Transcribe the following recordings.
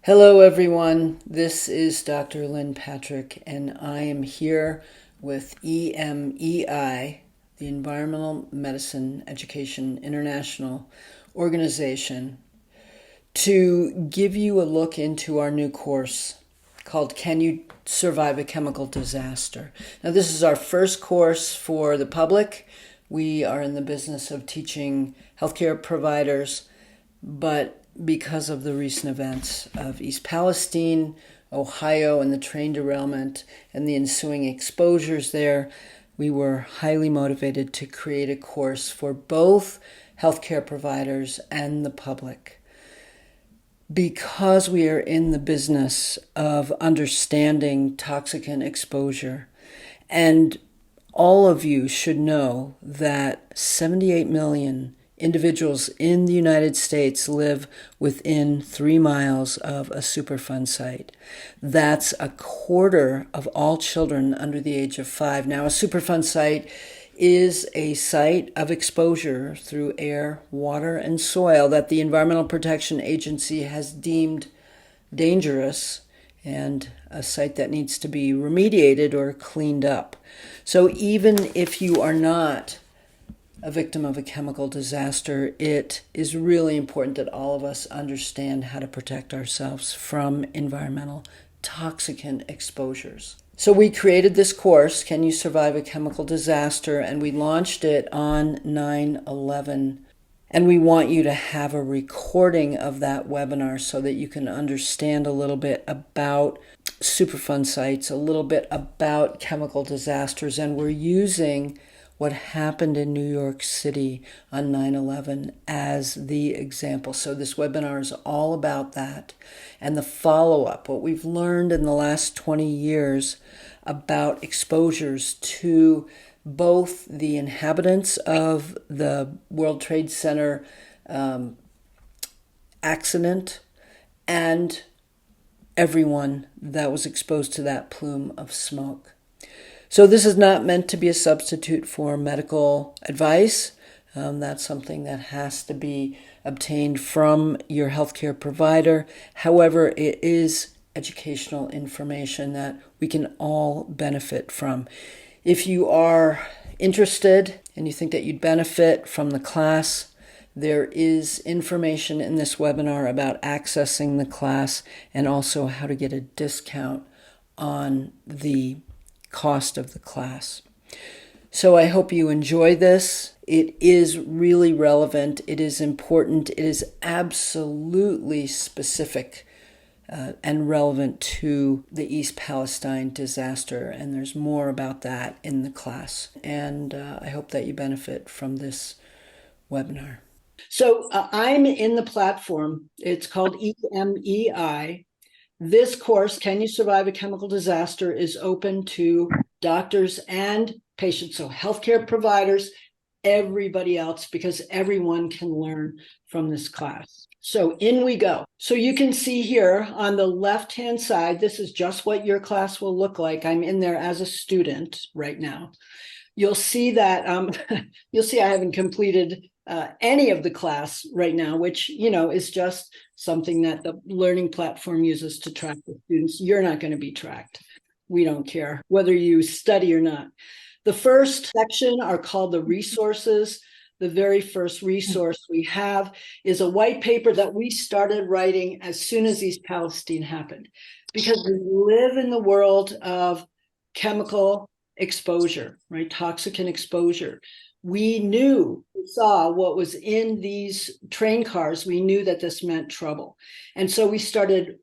Hello, everyone. This is Dr. Lynn Patrick, and I am here with EMEI, the Environmental Medicine Education International Organization, to give you a look into our new course called Can You Survive a Chemical Disaster? Now, this is our first course for the public. We are in the business of teaching healthcare providers, but because of the recent events of East Palestine, Ohio, and the train derailment and the ensuing exposures there, we were highly motivated to create a course for both healthcare providers and the public. Because we are in the business of understanding toxicant exposure, and all of you should know that 78 million individuals in the United States live within 3 miles of a Superfund site. That's a quarter of all children under the age of 5. Now, a Superfund site is a site of exposure through air, water, and soil that the Environmental Protection Agency has deemed dangerous and a site that needs to be remediated or cleaned up. So even if you are not a victim of a chemical disaster, it is really important that all of us understand how to protect ourselves from environmental toxicant exposures. So we created this course, Can You Survive a Chemical Disaster? And we launched it on 9/11. And we want you to have a recording of that webinar so that you can understand a little bit about Superfund sites, a little bit about chemical disasters. And we're using what happened in New York City on 9/11 as the example. So this webinar is all about that and the follow-up, what we've learned in the last 20 years about exposures to both the inhabitants of the World Trade Center accident and everyone that was exposed to that plume of smoke. So this is not meant to be a substitute for medical advice. That's something that has to be obtained from your healthcare provider. However, it is educational information that we can all benefit from. If you are interested and you think that you'd benefit from the class, there is information in this webinar about accessing the class and also how to get a discount on the cost of the class. So I hope you enjoy this. It is really relevant. It is important. It is absolutely specific and relevant to the East Palestine disaster. And there's more about that in the class. And I hope that you benefit from this webinar. So I'm in the platform. It's called EMEI. This course, Can You Survive a Chemical Disaster, is open to doctors and patients, so healthcare providers, everybody else, because everyone can learn from this class. So in we go. So you can see here on the left-hand side, this is just what your class will look like. I'm in there as a student right now. You'll see that, you'll see I haven't completed any of the class right now, which, is just something that the learning platform uses to track the students. You're not going to be tracked. We don't care whether you study or not. The first section are called the resources. The very first resource we have is a white paper that we started writing as soon as East Palestine happened, because we live in the world of chemical exposure, right? Toxicant exposure. We saw what was in these train cars. We knew that this meant trouble. And so we started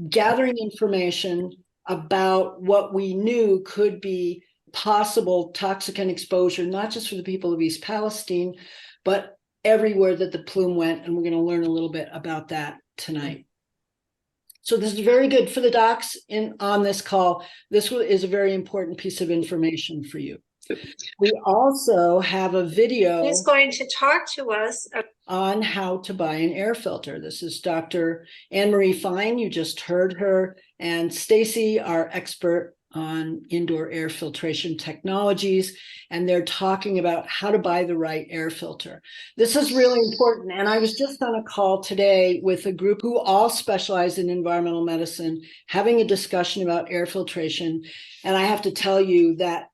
gathering information about what we knew could be possible toxicant exposure, not just for the people of East Palestine, but everywhere that the plume went. And we're going to learn a little bit about that tonight. So this is very good for the docs on this call. This is a very important piece of information for you. We also have a video. He's going to talk to us on how to buy an air filter. This is Dr. Anne Marie Fine. You just heard her, and Stacy, our expert on indoor air filtration technologies, and they're talking about how to buy the right air filter. This is really important. And I was just on a call today with a group who all specialize in environmental medicine, having a discussion about air filtration. And I have to tell you that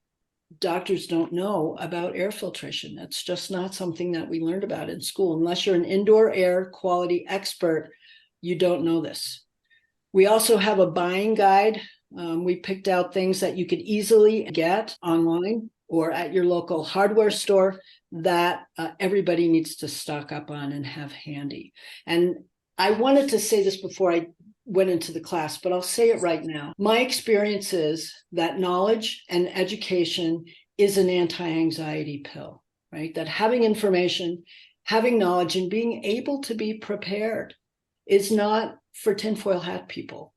doctors don't know about air filtration. That's just not something that we learned about in school. Unless you're an indoor air quality expert, you don't know this. We also have a buying guide. We picked out things that you could easily get online or at your local hardware store that everybody needs to stock up on and have handy. And I wanted to say this before I went into the class, but I'll say it right now. My experience is that knowledge and education is an anti-anxiety pill, right? That having information, having knowledge, and being able to be prepared is not for tinfoil hat people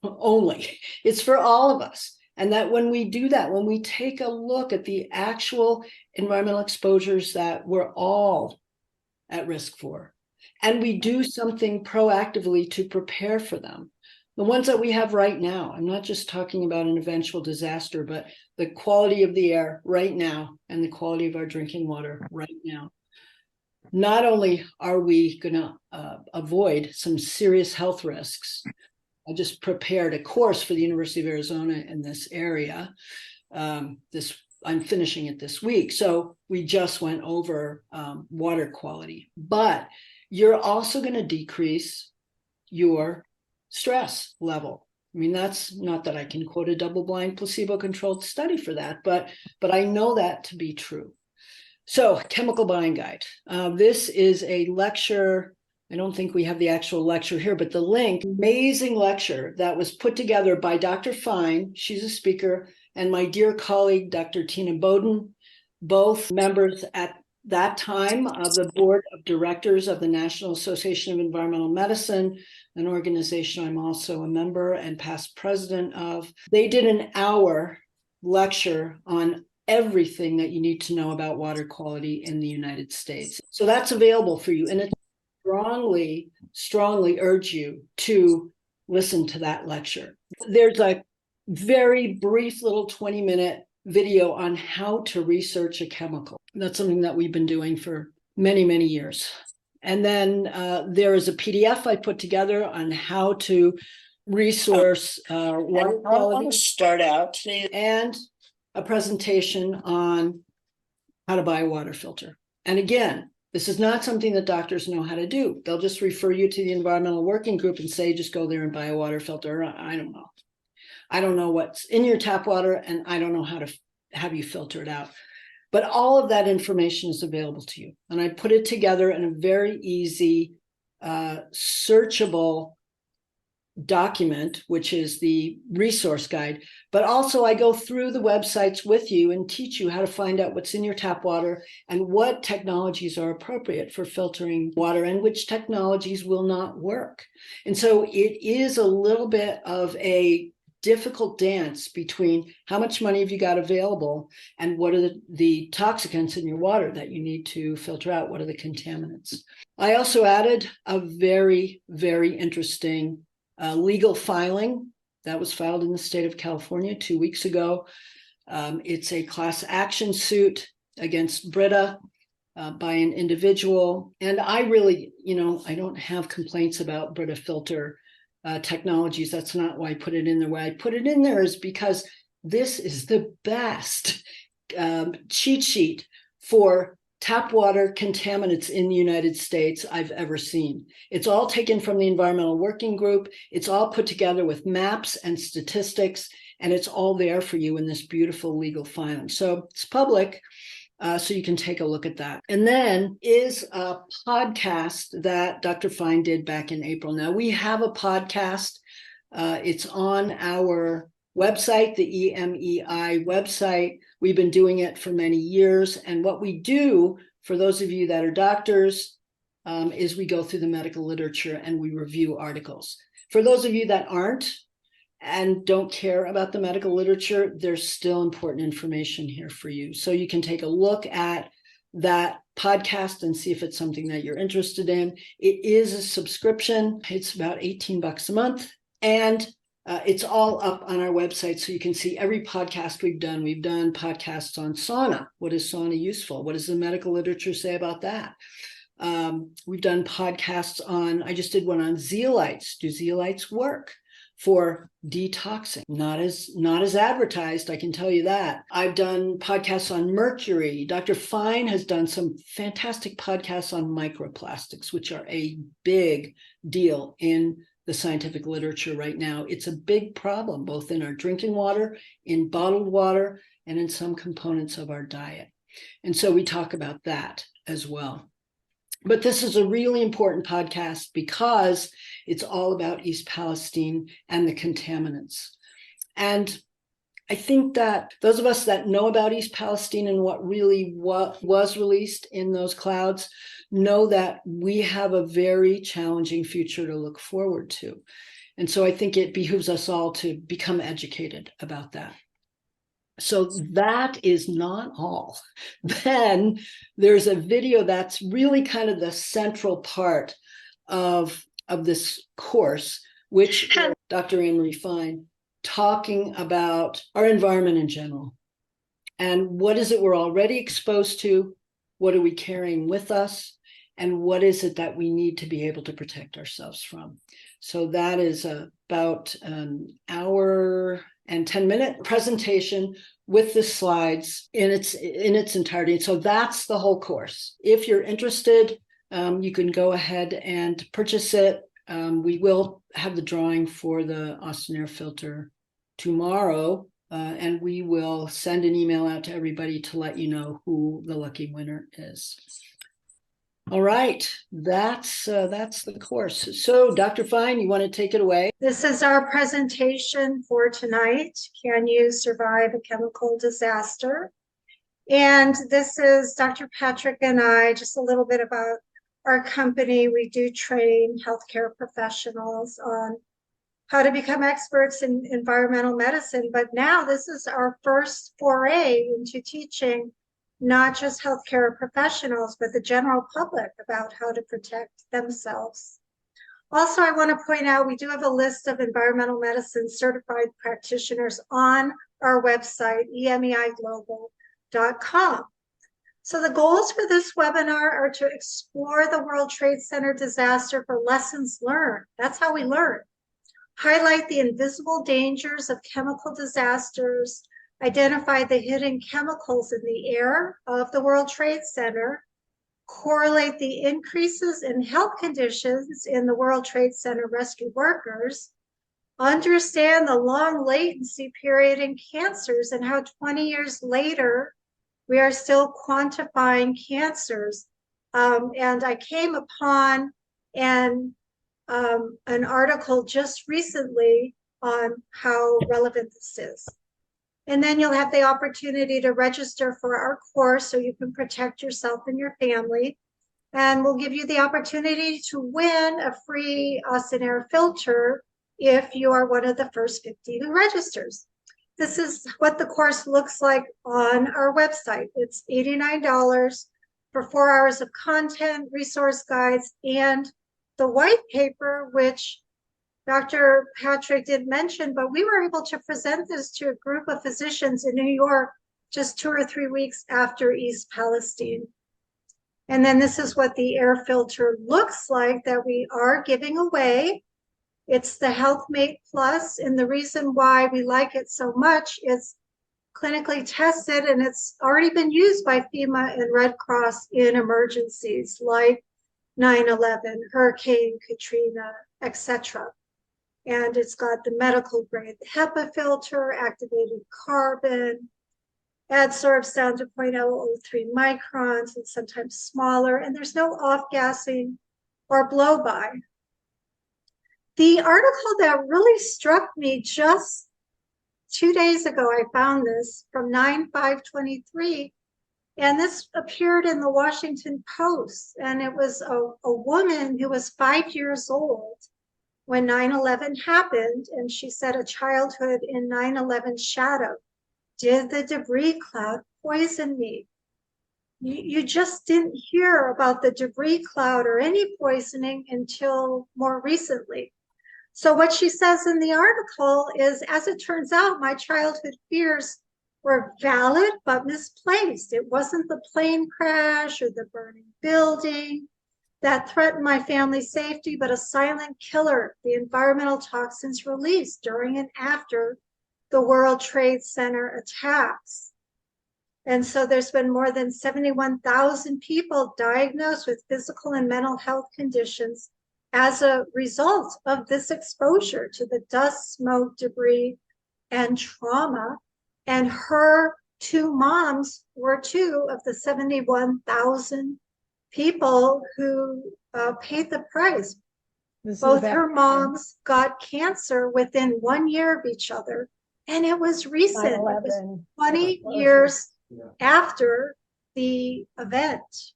only. It's for all of us. And that when we do that, when we take a look at the actual environmental exposures that we're all at risk for, and we do something proactively to prepare for them, the ones that we have right now, I'm not just talking about an eventual disaster, but the quality of the air right now and the quality of our drinking water right now. Not only are we going to avoid some serious health risks. I just prepared a course for the University of Arizona in this area. I'm finishing it this week. So we just went over water quality, but you're also going to decrease your stress level. I mean, that's not that I can quote a double-blind placebo-controlled study for that, but I know that to be true. So, chemical buying guide. This is a lecture. I don't think we have the actual lecture here, but the link, amazing lecture that was put together by Dr. Fine. She's a speaker, and my dear colleague, Dr. Tina Bowden, both members at that time of the board of directors of the National Association of Environmental Medicine, an organization I'm also a member and past president of. They did an hour lecture on everything that you need to know about water quality in the United States. So that's available for you. And it strongly urge you to listen to that lecture. There's a very brief little 20-minute video on how to research a chemical. That's something that we've been doing for many, many years. And then there is a PDF I put together on how to resource water quality. I want to start out today. And a presentation on how to buy a water filter. And again, this is not something that doctors know how to do. They'll just refer you to the environmental working group and say, just go there and buy a water filter. I don't know. I don't know what's in your tap water, and I don't know how to have you filter it out. But all of that information is available to you. And I put it together in a very easy, searchable document, which is the resource guide. But also I go through the websites with you and teach you how to find out what's in your tap water and what technologies are appropriate for filtering water and which technologies will not work. And so it is a little bit of a difficult dance between how much money have you got available and what are the toxicants in your water that you need to filter out. What are the contaminants? I also added a very, very interesting legal filing that was filed in the state of California 2 weeks ago. It's a class action suit against Brita by an individual. And I really, I don't have complaints about Brita filter technologies. That's not why I put it in there. Why I put it in there is because this is the best cheat sheet for tap water contaminants in the United States I've ever seen. It's all taken from the Environmental Working Group. It's all put together with maps and statistics, and it's all there for you in this beautiful legal filing. So it's public, so you can take a look at that. And then is a podcast that Dr. Fine did back in April. Now we have a podcast. It's on our website, the EMEI website. We've been doing it for many years. And what we do, for those of you that are doctors, is we go through the medical literature and we review articles. For those of you that aren't and don't care about the medical literature, there's still important information here for you. So you can take a look at that podcast and see if it's something that you're interested in. It is a subscription. It's about $18 a month. And It's all up on our website, so you can see every podcast we've done. We've done podcasts on sauna. What is sauna useful? What does the medical literature say about that? We've done podcasts on, I just did one on zeolites. Do zeolites work for detoxing? Not as advertised, I can tell you that. I've done podcasts on mercury. Dr. Fine has done some fantastic podcasts on microplastics, which are a big deal in the scientific literature right now. It's a big problem, both in our drinking water, in bottled water, and in some components of our diet. And so we talk about that as well. But this is a really important podcast because it's all about East Palestine and the contaminants. And I think that those of us that know about East Palestine and what was released in those clouds know that we have a very challenging future to look forward to. And so I think it behooves us all to become educated about that. So that is not all. Then there's a video that's really kind of the central part of this course, which Dr. Anne-Marie Fine talking about our environment in general. And what is it we're already exposed to? What are we carrying with us? And what is it that we need to be able to protect ourselves from? So that is about an hour and 10-minute presentation with the slides in its entirety. So that's the whole course. If you're interested, you can go ahead and purchase it. We will have the drawing for the Austin Air Filter tomorrow, and we will send an email out to everybody to let you know who the lucky winner is. All right, that's the course. So Dr. Fine, you want to take it away? This is our presentation for tonight. Can you survive a chemical disaster? And this is Dr. Patrick and I, just a little bit about our company. We do train healthcare professionals on how to become experts in environmental medicine. But now this is our first foray into teaching not just healthcare professionals, but the general public about how to protect themselves. Also, I want to point out, we do have a list of environmental medicine certified practitioners on our website, emeiglobal.com. So the goals for this webinar are to explore the World Trade Center disaster for lessons learned. That's how we learn. Highlight the invisible dangers of chemical disasters, identify the hidden chemicals in the air of the World Trade Center, correlate the increases in health conditions in the World Trade Center rescue workers, understand the long latency period in cancers and how 20 years later, we are still quantifying cancers. And I came upon an article just recently on how relevant this is. And then you'll have the opportunity to register for our course so you can protect yourself and your family. And we'll give you the opportunity to win a free Austin Air filter if you are one of the first 50 who registers. This is what the course looks like on our website. It's $89 for 4 hours of content, resource guides, and the white paper, which Dr. Patrick did mention, but we were able to present this to a group of physicians in New York just 2 or 3 weeks after East Palestine. And then this is what the air filter looks like that we are giving away. It's the HealthMate Plus, and the reason why we like it so much is clinically tested, and it's already been used by FEMA and Red Cross in emergencies like 9/11, Hurricane Katrina, etc. And it's got the medical grade HEPA filter, activated carbon, adsorbs down to 0.003 microns and sometimes smaller, and there's no off-gassing or blow-by. The article that really struck me just 2 days ago, I found this from 9/5/23, and this appeared in the Washington Post, and it was a woman who was 5 years old when 9/11 happened, and she said, a childhood in 9/11 shadow. Did the debris cloud poison me? You just didn't hear about the debris cloud or any poisoning until more recently. So what she says in the article is, as it turns out, my childhood fears were valid but misplaced. It wasn't the plane crash or the burning building that threatened my family's safety, but a silent killer, the environmental toxins released during and after the World Trade Center attacks. And so there's been more than 71,000 people diagnosed with physical and mental health conditions as a result of this exposure to the dust, smoke, debris, and trauma. And her two moms were two of the 71,000 people who paid the price. Both her moms got cancer within 1 year of each other, and it was recent. It was 20 years after the event.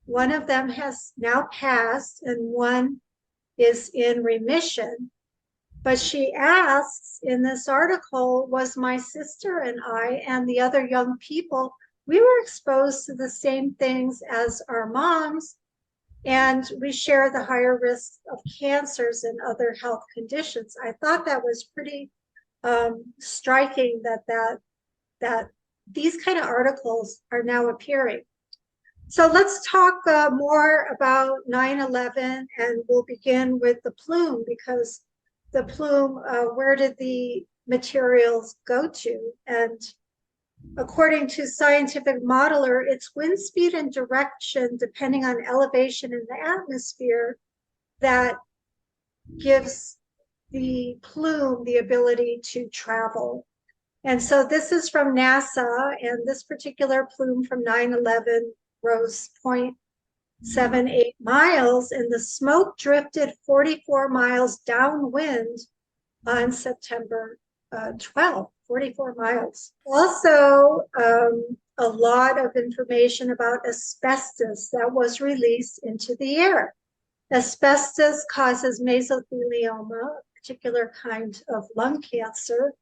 One of them has now passed, and one is in remission. But she asks in this article, was my sister and I and the other young people, we were exposed to the same things as our moms, and we share the higher risk of cancers and other health conditions. I thought that was pretty striking that these kind of articles are now appearing. So let's talk more about 9/11, and we'll begin with the plume, because the plume, where did the materials go to? And according to Scientific Modeler, its wind speed and direction, depending on elevation in the atmosphere, that gives the plume the ability to travel. And so this is from NASA, and this particular plume from 9/11 rose 0.78 miles, and the smoke drifted 44 miles downwind on September 12th, 44 miles. Also, a lot of information about asbestos that was released into the air. Asbestos causes mesothelioma, a particular kind of lung cancer.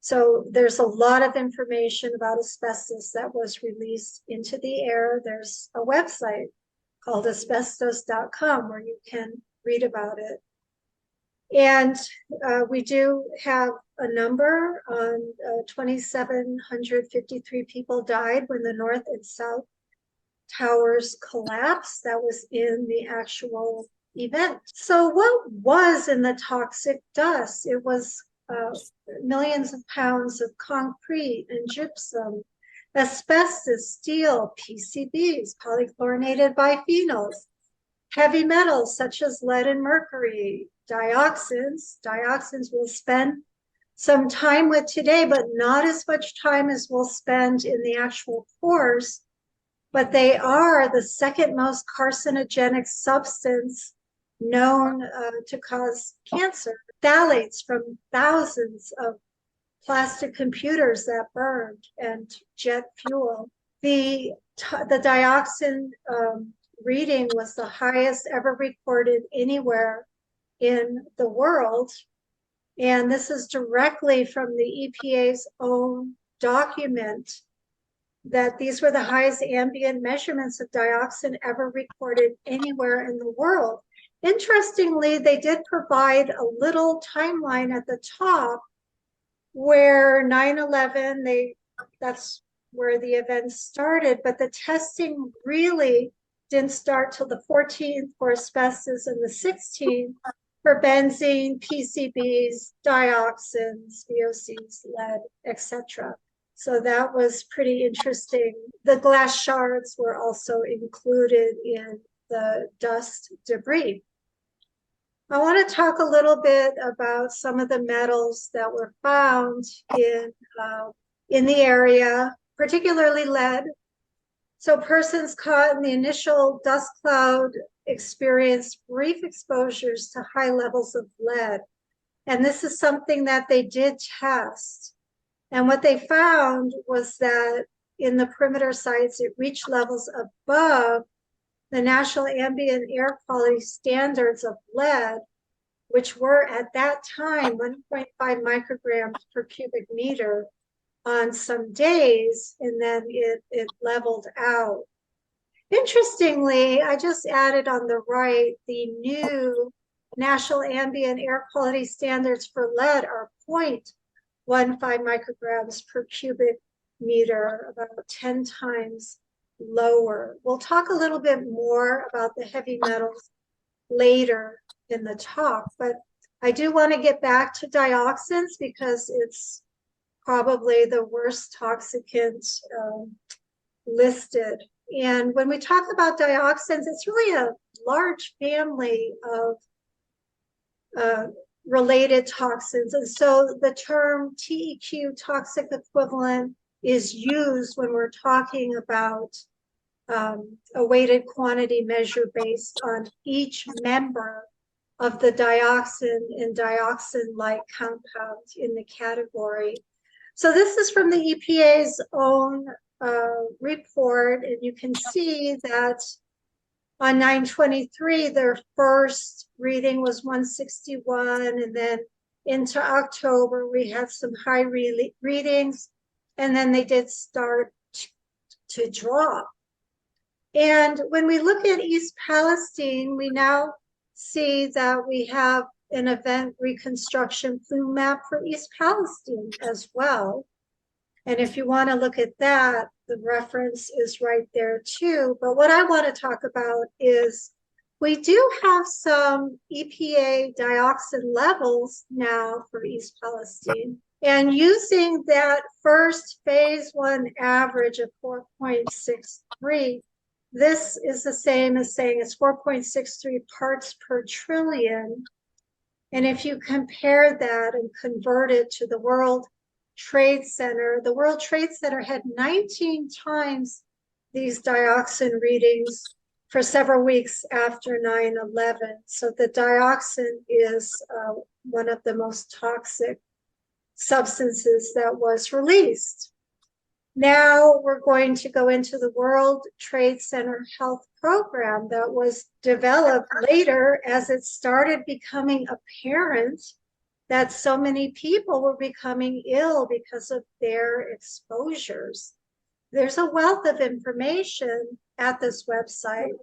So there's a lot of information about asbestos that was released into the air. There's a website called asbestos.com where you can read about it. And we do have a number on 2,753 people died when the North and South Towers collapsed. That was in the actual event. So what was in the toxic dust? It was millions of pounds of concrete and gypsum, asbestos, steel, PCBs, polychlorinated biphenyls, heavy metals such as lead and mercury, dioxins. Dioxins we'll spend some time with today, but not as much time as we'll spend in the actual course. But they are the second most carcinogenic substance known to cause cancer. Phthalates from thousands of plastic computers that burned, and jet fuel. The dioxin reading was the highest ever recorded anywhere in the world. And this is directly from the EPA's own document, that these were the highest ambient measurements of dioxin ever recorded anywhere in the world. Interestingly, they did provide a little timeline at the top where 9/11, that's where the event started, but the testing really didn't start till the 14th for asbestos and the 16th for benzene, PCBs, dioxins, VOCs, lead, etc. So that was pretty interesting. The glass shards were also included in the dust debris. I want to talk a little bit about some of the metals that were found in the area, particularly lead. So persons caught in the initial dust cloud experienced brief exposures to high levels of lead. And this is something that they did test. And what they found was that in the perimeter sites, it reached levels above the National Ambient Air Quality Standards of lead, which were at that time 1.5 micrograms per cubic meter on some days, and then it leveled out. Interestingly, I just added on the right the new national ambient air quality standards for lead are 0.15 micrograms per cubic meter, about 10 times lower. We'll talk a little bit more about the heavy metals later in the talk, but I do want to get back to dioxins because it's probably the worst toxicant listed. And when we talk about dioxins, it's really a large family of related toxins. And so the term TEQ, toxic equivalent, is used when we're talking about a weighted quantity measure based on each member of the dioxin and dioxin-like compound in the category. So this is from the EPA's own report, and you can see that on 9/23, their first reading was 161, and then into October, we had some high readings, and then they did start to drop. And when we look at East Palestine, we now see that we have an event reconstruction plume map for East Palestine as well. And if you want to look at that, the reference is right there too. But what I want to talk about is we do have some EPA dioxin levels now for East Palestine. And using that first phase 1 average of 4.63, this is the same as saying it's 4.63 parts per trillion. And if you compare that and convert it to the World Trade Center, the World Trade Center had 19 times these dioxin readings for several weeks after 9/11. So the dioxin is one of the most toxic substances that was released. Now we're going to go into the World Trade Center Health Program that was developed later as it started becoming apparent that so many people were becoming ill because of their exposures. There's a wealth of information at this website,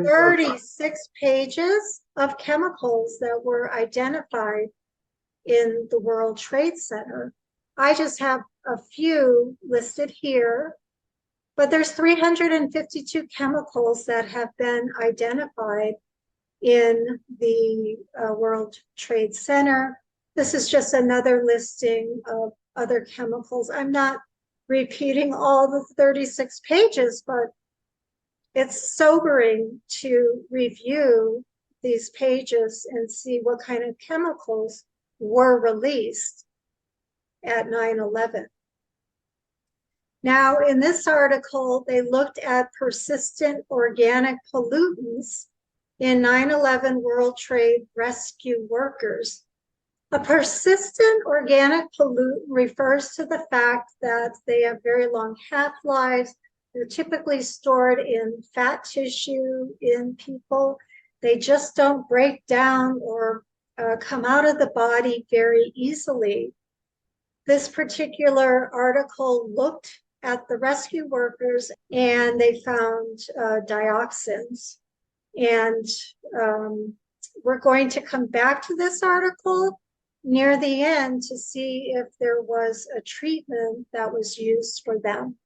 36 pages of chemicals that were identified in the World Trade Center. I just have a few listed here, but there's 352 chemicals that have been identified in the World Trade Center. This is just another listing of other chemicals. I'm not repeating all the 36 pages, but it's sobering to review these pages and see what kind of chemicals were released at 9/11. Now, in this article, they looked at persistent organic pollutants in 9/11 World Trade rescue workers. A persistent organic pollutant refers to the fact that they have very long half-lives. They're typically stored in fat tissue in people. They just don't break down or come out of the body very easily. This particular article looked at the rescue workers and they found dioxins. And we're going to come back to this article near the end to see if there was a treatment that was used for them.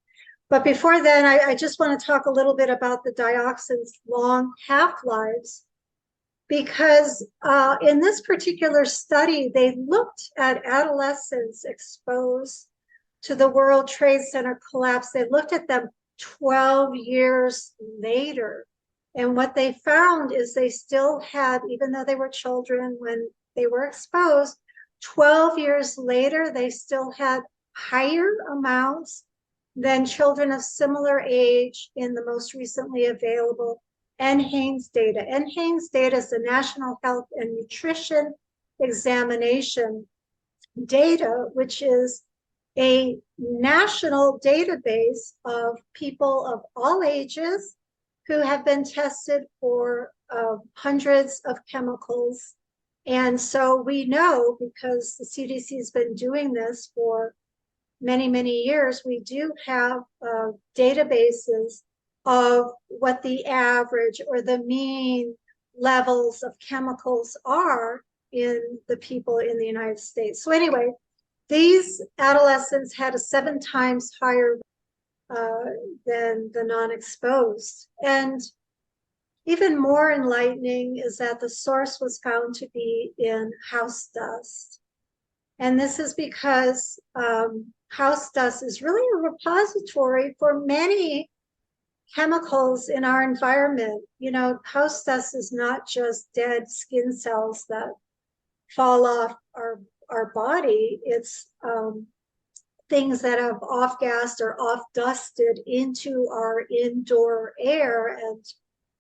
But before then, I just want to talk a little bit about the dioxins' long half-lives, because in this particular study, they looked at adolescents exposed to the World Trade Center collapse. They looked at them 12 years later. And what they found is they still had, even though they were children when they were exposed, 12 years later, they still had higher amounts than children of similar age in the most recently available NHANES data. NHANES data is the National Health and Nutrition Examination data, which is a national database of people of all ages who have been tested for hundreds of chemicals. And so we know, because the CDC has been doing this for many, many years, we do have databases of what the average or the mean levels of chemicals are in the people in the United States. So anyway, these adolescents had a 7 times higher than the non-exposed. And even more enlightening is that the source was found to be in house dust. And this is because house dust is really a repository for many chemicals in our environment. You know, house dust is not just dead skin cells that fall off our body. It's things that have off-gassed or off-dusted into our indoor air and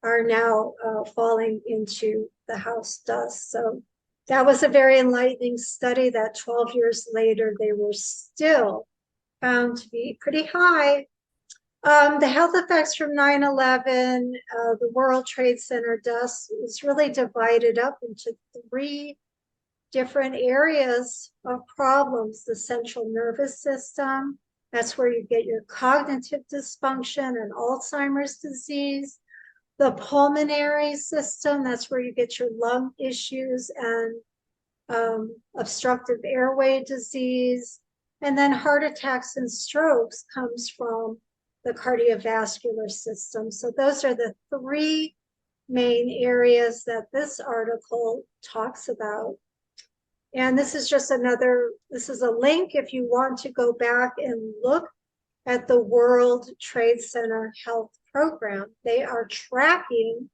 are now falling into the house dust. So that was a very enlightening study that 12 years later, they were still found to be pretty high. The health effects from 9/11, the World Trade Center dust is really divided up into 3 different areas of problems. The central nervous system, that's where you get your cognitive dysfunction and Alzheimer's disease. The pulmonary system, that's where you get your lung issues and obstructive airway disease. And then heart attacks and strokes comes from the cardiovascular system. So those are the 3 main areas that this article talks about. And this is just this is a link if you want to go back and look at the World Trade Center Health Program. They are tracking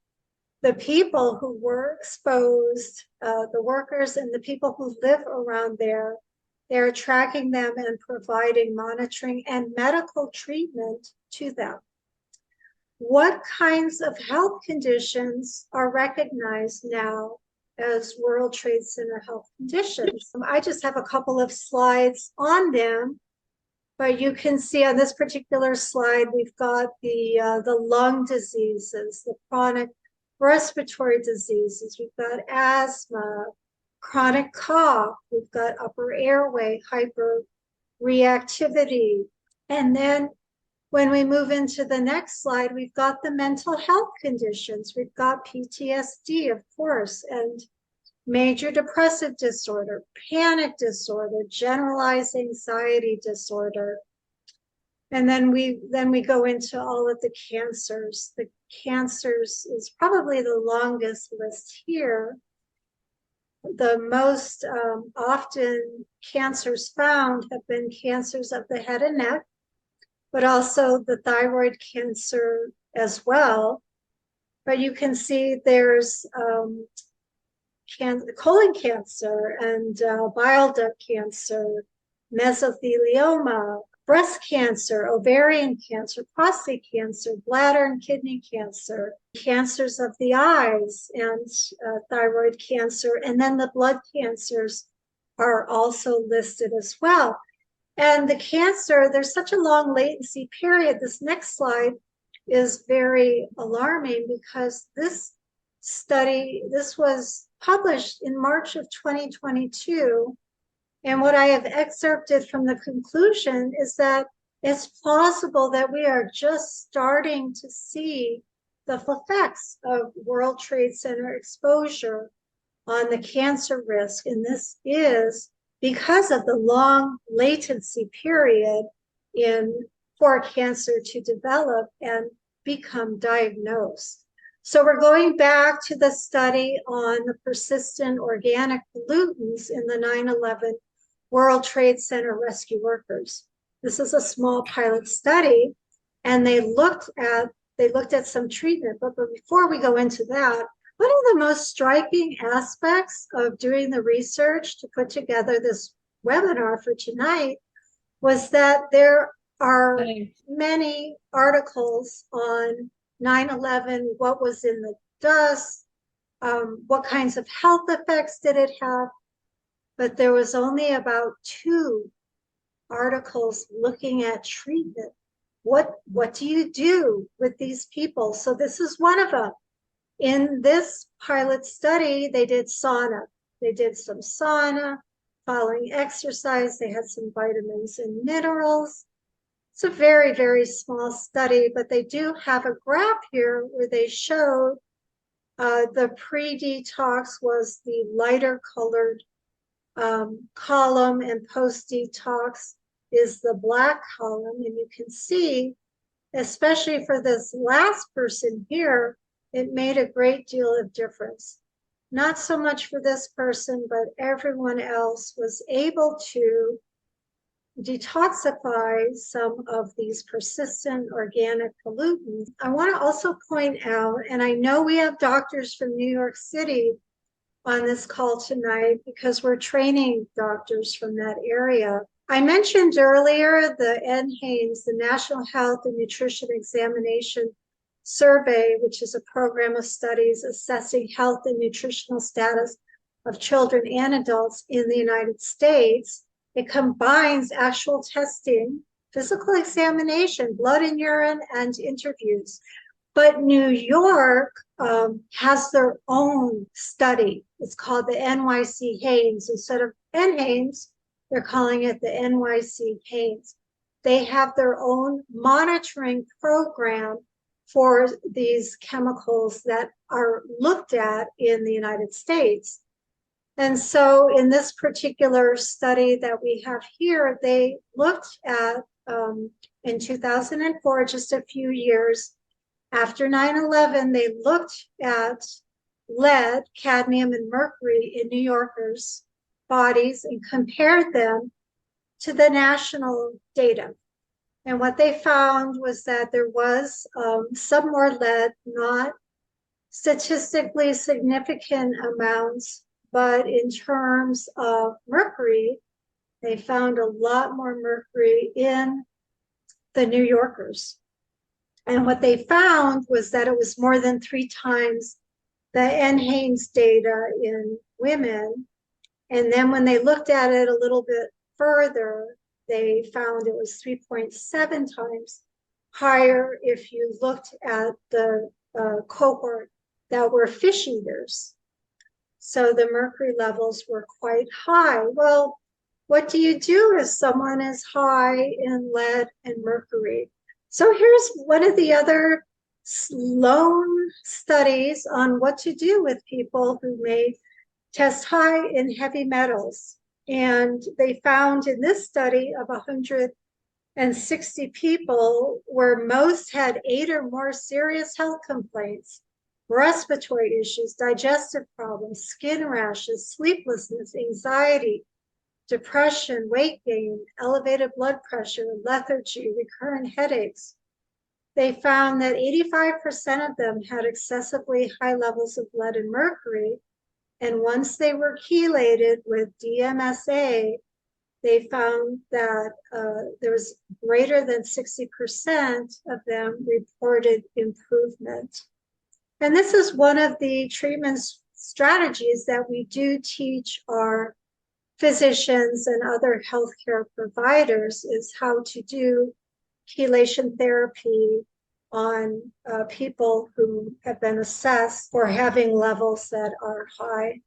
the people who were exposed, the workers and the people who live around there. They're tracking them and providing monitoring and medical treatment to them. What kinds of health conditions are recognized now as World Trade Center health conditions? I just have a couple of slides on them, but you can see on this particular slide, we've got the lung diseases, the chronic respiratory diseases, we've got asthma, chronic cough, we've got upper airway hyperreactivity. And then when we move into the next slide, we've got the mental health conditions. We've got PTSD, of course, and major depressive disorder, panic disorder, generalized anxiety disorder. And then we go into all of the cancers. The cancers is probably the longest list here. The most often cancers found have been cancers of the head and neck, but also the thyroid cancer as well. But you can see there's colon cancer and bile duct cancer, mesothelioma, breast cancer, ovarian cancer, prostate cancer, bladder and kidney cancer, cancers of the eyes and thyroid cancer, and then the blood cancers are also listed as well. And the cancer, there's such a long latency period. This next slide is very alarming because this study, this was published in March of 2022. And what I have excerpted from the conclusion is that it's plausible that we are just starting to see the effects of World Trade Center exposure on the cancer risk. And this is because of the long latency period for cancer to develop and become diagnosed. So we're going back to the study on the persistent organic pollutants in the 9/11 World Trade Center rescue workers. This is a small pilot study, and they looked at some treatment. But before we go into that, one of the most striking aspects of doing the research to put together this webinar for tonight was that there are many articles on 9/11, what was in the dust, what kinds of health effects did it have, but there was only about 2 articles looking at treatment. What do you do with these people? So this is one of them. In this pilot study, they did sauna. They did some sauna, following exercise. They had some vitamins and minerals. It's a very, very small study, but they do have a graph here where they showed The pre-detox was the lighter colored column, and post-detox is the black column. And you can see, especially for this last person here, it made a great deal of difference. Not so much for this person, but everyone else was able to detoxify some of these persistent organic pollutants. I want to also point out, and I know we have doctors from New York City on this call tonight because we're training doctors from that area. I mentioned earlier the NHANES, the National Health and Nutrition Examination Survey, which is a program of studies assessing health and nutritional status of children and adults in the United States. It combines actual testing, physical examination, blood and urine, and interviews. But New York has their own study. It's called the NYC HANES. Instead of NHANES, they're calling it the NYC HANES. They have their own monitoring program for these chemicals that are looked at in the United States. And so in this particular study that we have here, they looked at, in 2004, just a few years after 9/11, they looked at lead, cadmium, and mercury in New Yorkers' bodies and compared them to the national data. And what they found was that there was some more lead, not statistically significant amounts, but in terms of mercury, they found a lot more mercury in the New Yorkers. And what they found was that it was more than 3 times the NHANES data in women. And then when they looked at it a little bit further, they found it was 3.7 times higher if you looked at the cohort that were fish eaters. So the mercury levels were quite high. Well, what do you do if someone is high in lead and mercury? So here's one of the other lone studies on what to do with people who may test high in heavy metals. And they found in this study of 160 people, where most had 8 or more serious health complaints, respiratory issues, digestive problems, skin rashes, sleeplessness, anxiety, depression, weight gain, elevated blood pressure, lethargy, recurrent headaches. They found that 85% of them had excessively high levels of lead and mercury. And once they were chelated with DMSA, they found that there was greater than 60% of them reported improvement. And this is one of the treatment strategies that we do teach our physicians and other healthcare providers, is how to do chelation therapy on people who have been assessed for having levels that are high.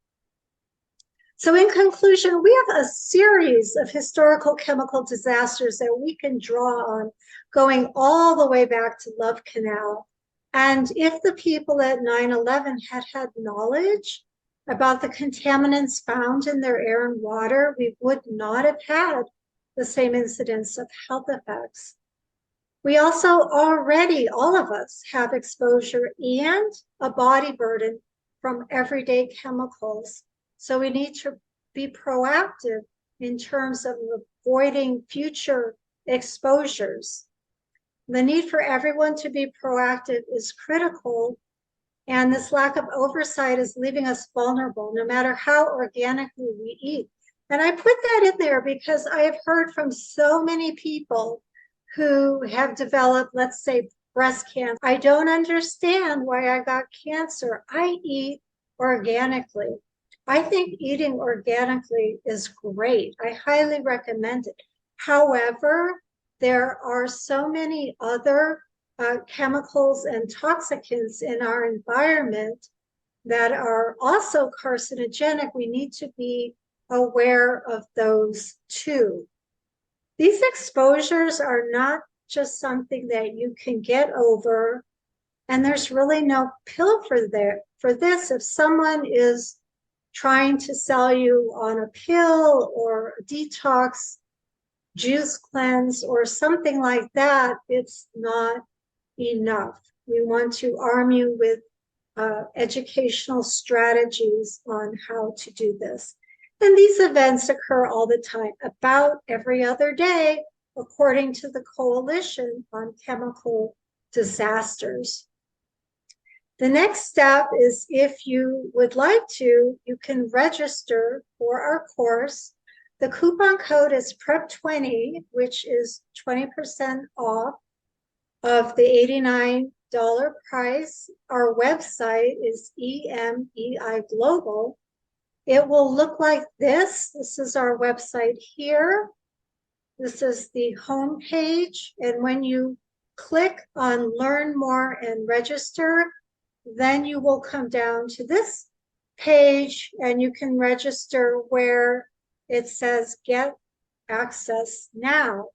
So in conclusion, we have a series of historical chemical disasters that we can draw on, going all the way back to Love Canal. And if the people at 9/11 had knowledge about the contaminants found in their air and water, we would not have had the same incidence of health effects. We also already, all of us, have exposure and a body burden from everyday chemicals. So we need to be proactive in terms of avoiding future exposures. The need for everyone to be proactive is critical, and this lack of oversight is leaving us vulnerable, no matter how organically we eat. And I put that in there because I have heard from so many people who have developed, let's say, breast cancer. I don't understand why I got cancer. I eat organically. I think eating organically is great. I highly recommend it. However, there are so many other chemicals and toxicants in our environment that are also carcinogenic. We need to be aware of those too. These exposures are not just something that you can get over And there's really no pill for this. If someone is trying to sell you on a pill or a detox juice cleanse or something like that, it's not enough. We want to arm you with educational strategies on how to do this. And these events occur all the time, about every other day, according to the Coalition on Chemical Disasters. The next step is, if you would like to, you can register for our course. The coupon code is PREP20, which is 20% off of the $89 price. Our website is EMEI Global. It will look like this. This is our website here. This is the home page. And when you click on Learn More and Register, then you will come down to this page and you can register where it says Get Access Now.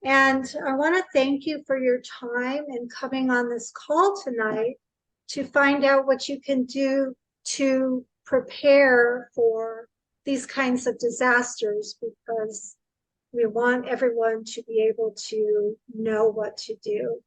And I want to thank you for your time and coming on this call tonight to find out what you can do to prepare for these kinds of disasters, because we want everyone to be able to know what to do.